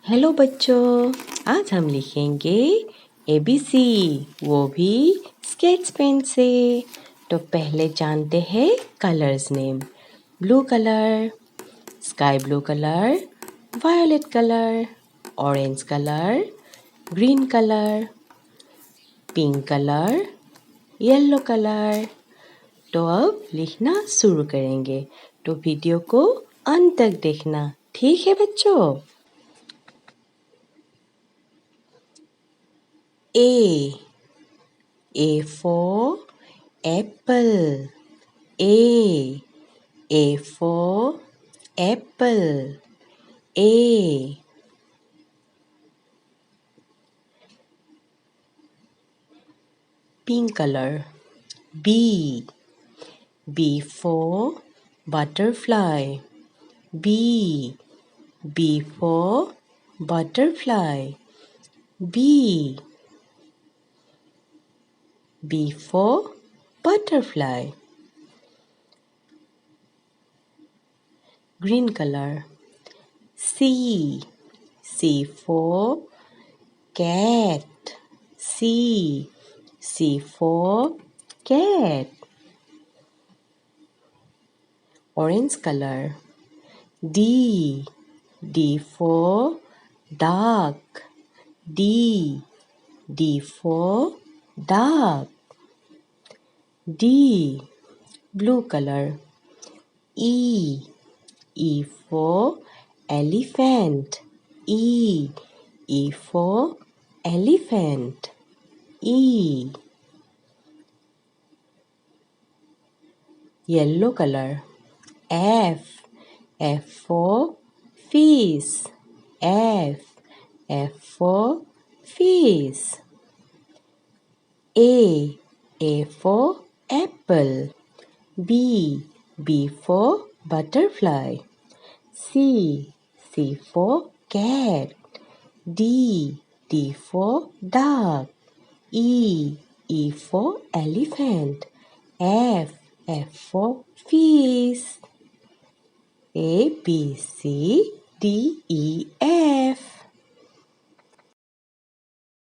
Hello बच्चों, आज हम लिखेंगे ABC, वो भी स्केच पेन से। तो पहले जानते हैं colours name. Blue colour, sky blue colour, violet colour, orange colour, green colour, pink colour, yellow colour. तो अब लिखना शुरू करेंगे, तो वीडियो को अंत तक देखना, ठीक है बच्चों? A for apple. A for apple. A. Pink color. B. B for butterfly. B. B for butterfly. B. B for butterfly. Green color. C. C for cat. C. C for cat. Orange color. D. D for duck. D. D for duck. D. Blue color. E. E for elephant. E. E for elephant. E. Yellow color. F. F for fish. F. F for fish. A. A for apple. B. B for butterfly. C. C for cat. D. D for duck. E. E for elephant. F. F for fish. A, B, C, D, E, F.